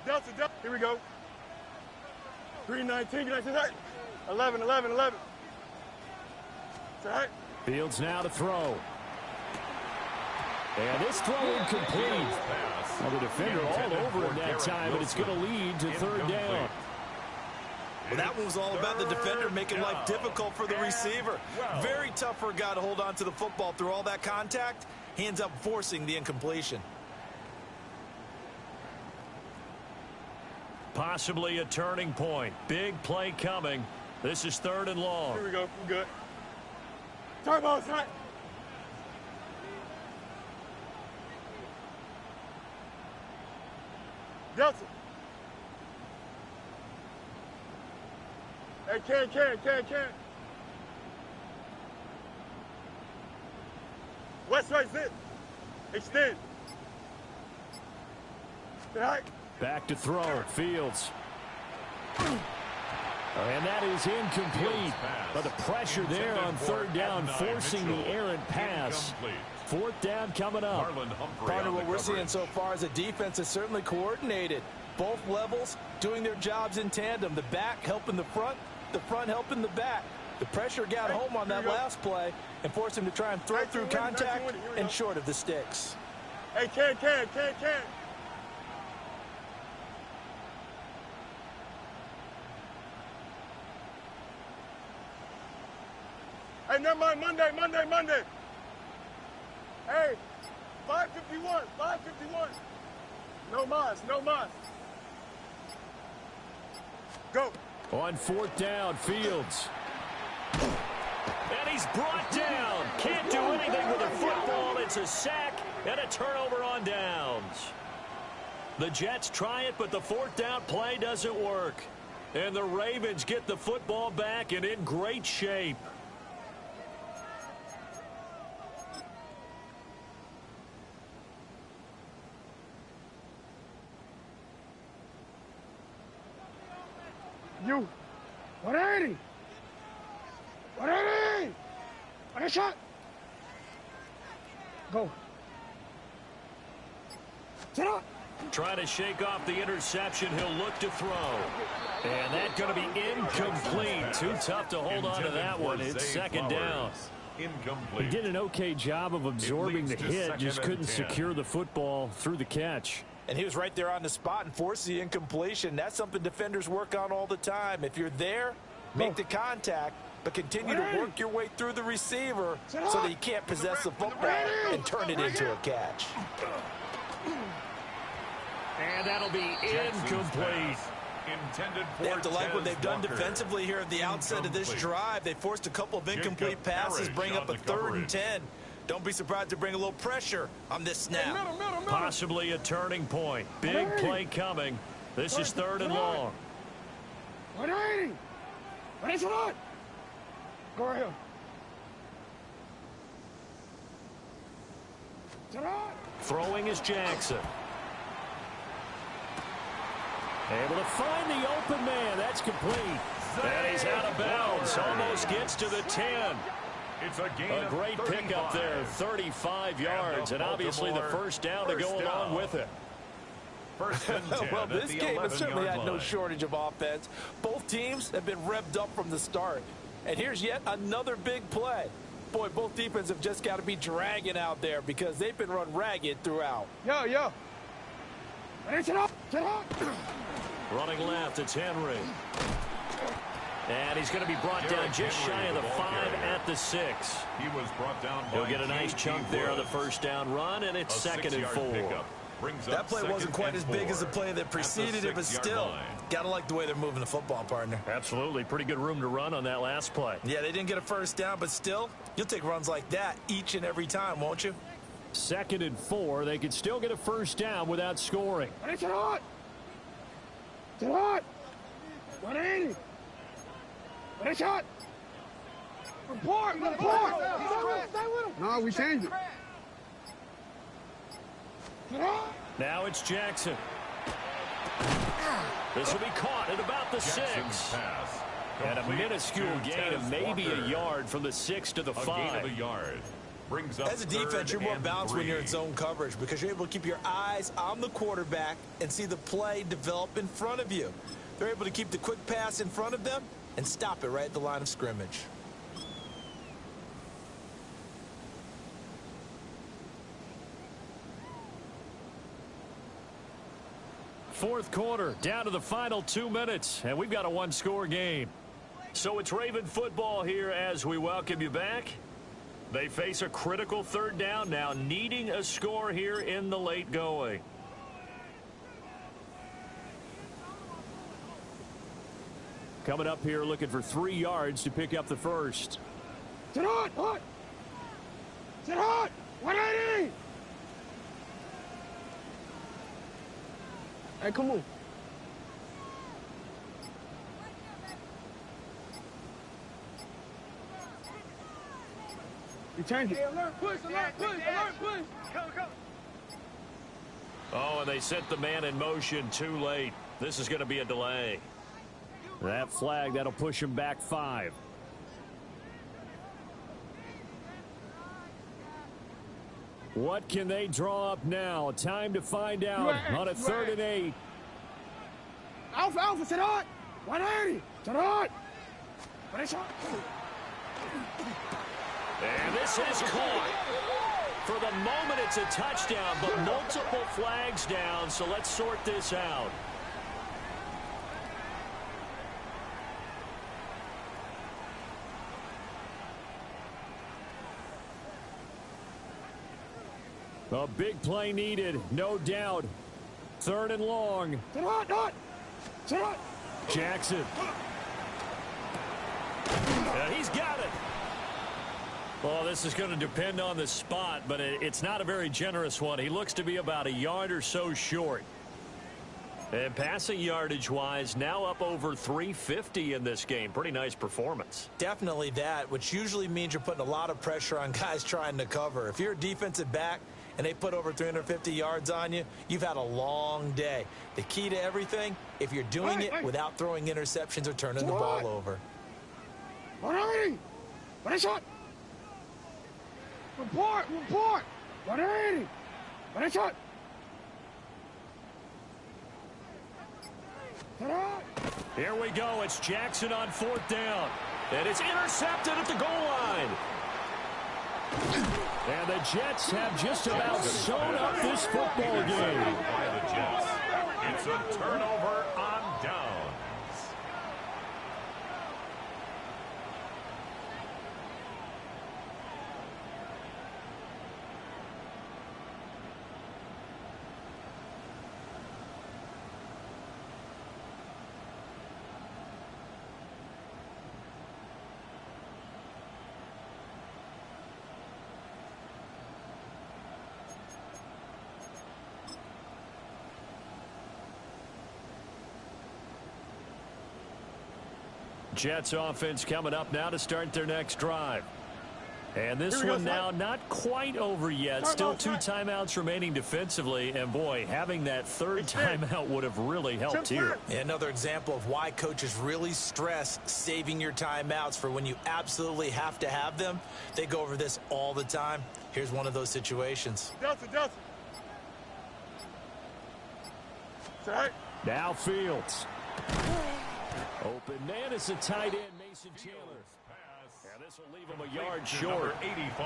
Delta. Here we go. 3-19. 11. Right. Fields now to throw. And this throw incomplete. Well, the defender all over him that time, but it's going to lead to 3rd down. Well, that one was all about the defender making life difficult for the receiver. Very tough for a guy to hold on to the football through all that contact. He ends up forcing the incompletion. Possibly a turning point. Big play coming. This is 3rd and long. Here we go. We're good. Turbo's hot. Delta. Hey, can. West right zip. Extend. Right. Back to throw. Fields. And that is incomplete. But the pressure there on 3rd down, forcing the errant pass. 4th down coming up. Part of what we're seeing so far as a defense is certainly coordinated. Both levels doing their jobs in tandem. The back helping the front helping the back. The pressure got home on that last play and forced him to try and throw through contact and short of the sticks. Hey, can. Hey, never mind. Monday. Hey, 551, 551. No mas, no mas. Go. On fourth down, Fields. And he's brought down. Can't do anything with a football. It's a sack and a turnover on downs. The Jets try it, but the fourth down play doesn't work. And the Ravens get the football back and in great shape. You. 180. 180. On a shot. Go. Sit up. Trying to shake off the interception. He'll look to throw. And that's going to be incomplete. Too tough to hold on to that one. It's second down. Incomplete. He did an okay job of absorbing the hit, just couldn't secure the football through the catch. And he was right there on the spot and forced the incompletion. That's something defenders work on all the time. If you're there, make the contact, but continue to work your way through the receiver so that he can't possess the football and turn it into a catch. And that'll be incomplete. They have to like what they've done defensively here at the outset of this drive. They forced a couple of incomplete passes, bring up a 3rd and 10. Don't be surprised to bring a little pressure on this snap. Possibly a turning point. Big play coming. This is 3rd and long. 180. What is it on? Go right here. Throwing is Jackson. Able to find the open man. That's complete. And he's out of bounds. Almost gets to the 10. It's a great pickup there, 35 yards, and obviously the first down to go along with it. First and 10 well, this game has certainly had no line. shortage of offense. Both teams have been revved up from the start. And here's yet another big play. Boy, both defenses have just got to be dragging out there because they've been run ragged throughout. Yo. Sit up. Running left, it's Henry. And he's going to be brought down just shy of the 5 at the 6. He was brought down by He'll get a nice chunk there on the first down run, and it's 2nd and 4. That play wasn't quite as big as the play that preceded it, but still, got to like the way they're moving the football, partner. Absolutely. Pretty good room to run on that last play. Yeah, they didn't get a first down, but still, you'll take runs like that each and every time, won't you? 2nd and 4. They could still get a first down without scoring. Sit hot. 180. What a shot. Report. Stay with him. No, we changed it. Now it's Jackson. This will be caught at about the 6. And a minuscule gain of maybe a yard from the 6 to the 5. As a defense, you're more balanced when you're in zone coverage because you're able to keep your eyes on the quarterback and see the play develop in front of you. They're able to keep the quick pass in front of them and stop it right at the line of scrimmage. Fourth quarter, down to the final 2 minutes, and we've got a one-score game. So it's Raven football here as we welcome you back. They face a critical 3rd down now, needing a score here in the late going. Coming up here looking for 3 yards to pick up the first. Sit hot. Sit hot. 180. Hey, come on. You change it. Hey, alert, push. Come. Oh, and they set the man in motion too late. This is going to be a delay. That flag, that'll push him back 5. What can they draw up now? Time to find out on a 3rd and 8. Alpha, sit hot. 180. Sit hot. And this is caught. For the moment, it's a touchdown, but multiple flags down, so let's sort this out. A big play needed, no doubt. 3rd and long. Jackson. And he's got it. Well, this is going to depend on the spot, but it's not a very generous one. He looks to be about a yard or so short. And passing yardage-wise, now up over 350 in this game. Pretty nice performance. Definitely that, which usually means you're putting a lot of pressure on guys trying to cover. If you're a defensive back and they put over 350 yards on you, you've had a long day. The key to everything, if you're doing it without throwing interceptions or turning the ball over. Report! Here we go. It's Jackson on 4th down. And it's intercepted at the goal line. And the Jets have just about sewn up this football game. By the Jets. It's a turnover on downs. Jets offense coming up now to start their next drive. And this one now not quite over yet. Still 2 timeouts remaining defensively. And, boy, having that 3rd timeout would have really helped here. Another example of why coaches really stress saving your timeouts for when you absolutely have to have them. They go over this all the time. Here's one of those situations. Now Fields. Open man is a tight end, Mason Taylor. And this will leave him a yard short.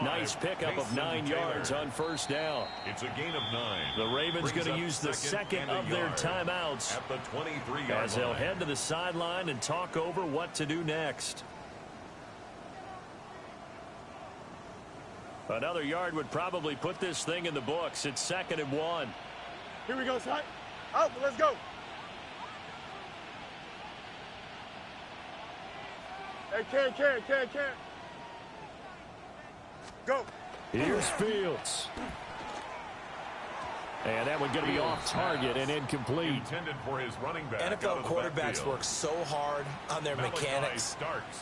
Nice pickup of 9 yards on 1st down. It's a gain of 9. The Ravens going to use the second of their timeouts at the 23-yard as they'll head to the sideline and talk over what to do next. Another yard would probably put this thing in the books. It's 2nd and 1. Here we go, Ty. Out, let's go. Hey, can. Go. Here's Fields. And that one going to be off target and incomplete. Intended for his running back. NFL quarterbacks work so hard on their mechanics,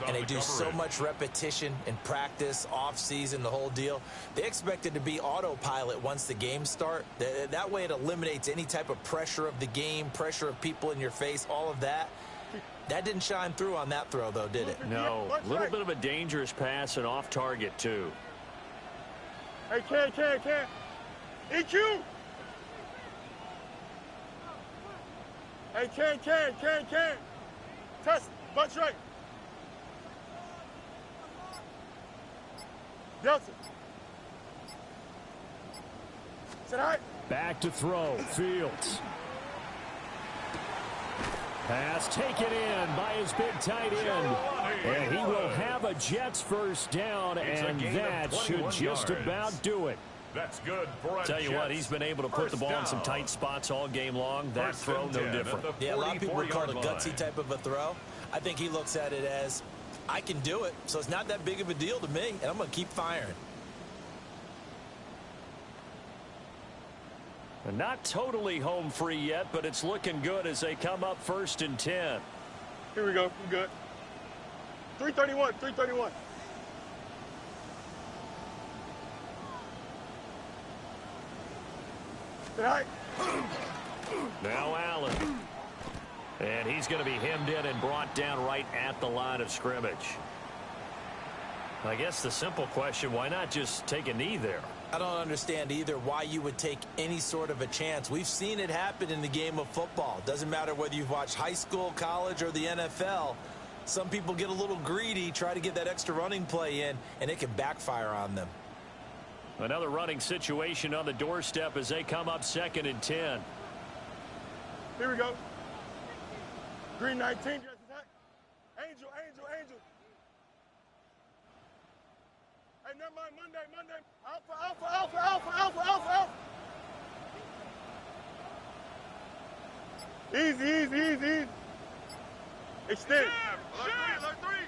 and they do so much repetition in practice, off-season, the whole deal. They expect it to be autopilot once the games start. That way it eliminates any type of pressure of the game, pressure of people in your face, all of that. That didn't shine through on that throw, though, did it? No. A little bit of a dangerous pass and off target, too. Hey, can. EQ. Hey, can. Test. Bunch right. Delta. Sit high. Back to throw. Fields. Pass taken in by his big tight end. And he will have a Jets 1st down, and that should just about do it. That's good for a Tell you what, he's been able to put the ball in some tight spots all game long. That throw, no different. Yeah, a lot of people would call it a gutsy type of a throw. I think he looks at it as, I can do it, so it's not that big of a deal to me, and I'm going to keep firing. Not totally home free yet, but it's looking good as they come up 1st and 10. Here we go. I'm good. 331. Right. Now Allen. And he's going to be hemmed in and brought down right at the line of scrimmage. I guess the simple question, why not just take a knee there? I don't understand either why you would take any sort of a chance. We've seen it happen in the game of football. Doesn't matter whether you've watched high school, college, or the NFL. Some people get a little greedy, try to get that extra running play in, and it can backfire on them. Another running situation on the doorstep as they come up 2nd and 10. Here we go. Green 19. Angel. Hey, never mind, Monday. Alpha. Easy. Extend. Alert three.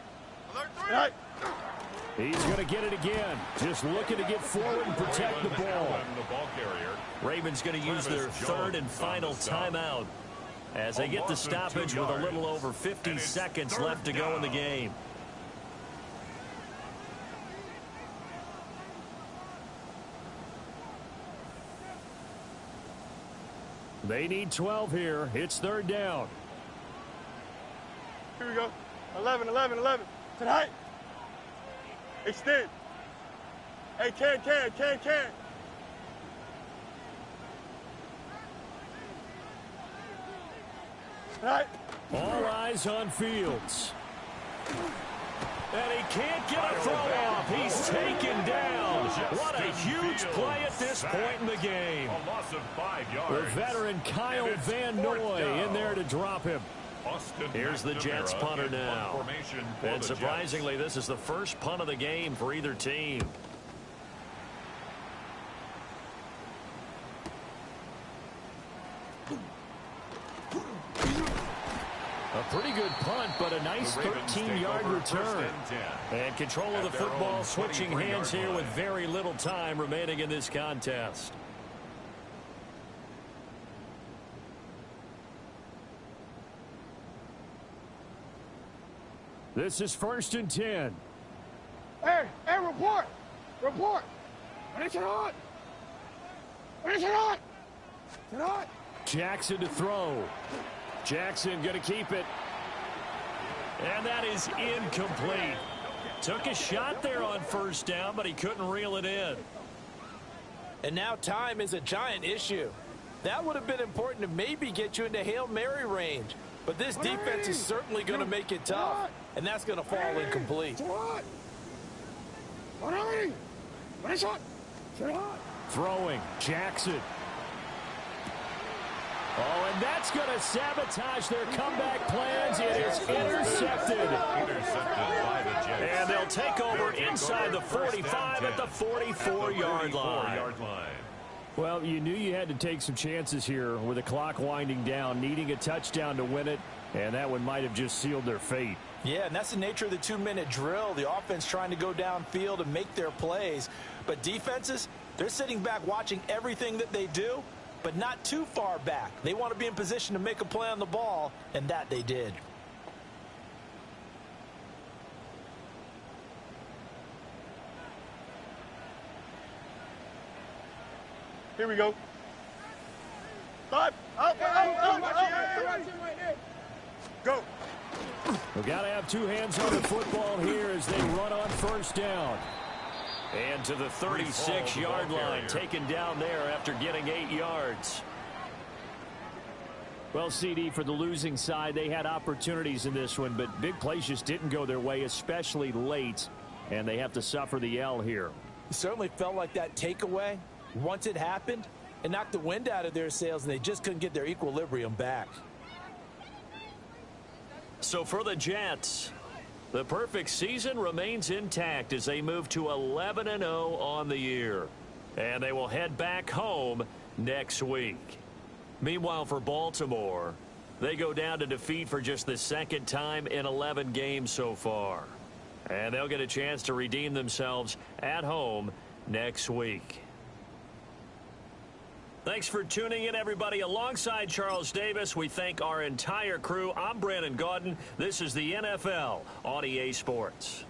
Right. He's going to get it again. Just looking to get forward and protect the ball. Ravens going to use their third and final timeout as they get the stoppage with a little over 50 seconds left to go in the game. They need 12 here. It's third down. Here we go. 11. Tonight. Extend. Hey, can. Right. All eyes on Fields. And he can't get a throw off. He's taken down. What a huge play at this point in the game. A loss of 5 yards. The veteran Kyle Van Noy in there to drop him. Here's the Jets punter now. And surprisingly, this is the first punt of the game for either team. A pretty good punt, but a nice 13-yard return. And control of the football switching hands here with very little time remaining in this contest. This is 1st and 10. Hey, report. Finish it on. Jackson to throw. Jackson going to keep it. And that is incomplete. Took a shot there on first down, but he couldn't reel it in. And now time is a giant issue. That would have been important to maybe get you into Hail Mary range. But this defense is certainly going to make it tough. And that's going to fall incomplete. Throwing. Jackson. Oh, and that's going to sabotage their comeback plans. It is intercepted. By the Jets. And they'll take over inside the 45 at the 44-yard line. Well, you knew you had to take some chances here with the clock winding down, needing a touchdown to win it, and that one might have just sealed their fate. Yeah, and that's the nature of the 2-minute drill. The offense trying to go downfield and make their plays. But defenses, they're sitting back watching everything that they do, but not too far back. They want to be in position to make a play on the ball, and that they did. Here we go. 5. Go. We've got to have two hands on the football here as they run on first down. And to the 36-yard line, taken down there after getting 8 yards. Well, CD, for the losing side, they had opportunities in this one, but big plays just didn't go their way, especially late, and they have to suffer the L here. It certainly felt like that takeaway, once it happened, it knocked the wind out of their sails, and they just couldn't get their equilibrium back. So for the Jets, the perfect season remains intact as they move to 11-0 on the year. And they will head back home next week. Meanwhile, for Baltimore, they go down to defeat for just the second time in 11 games so far. And they'll get a chance to redeem themselves at home next week. Thanks for tuning in, everybody. Alongside Charles Davis, we thank our entire crew. I'm Brandon Gaudin. This is the NFL on EA Sports.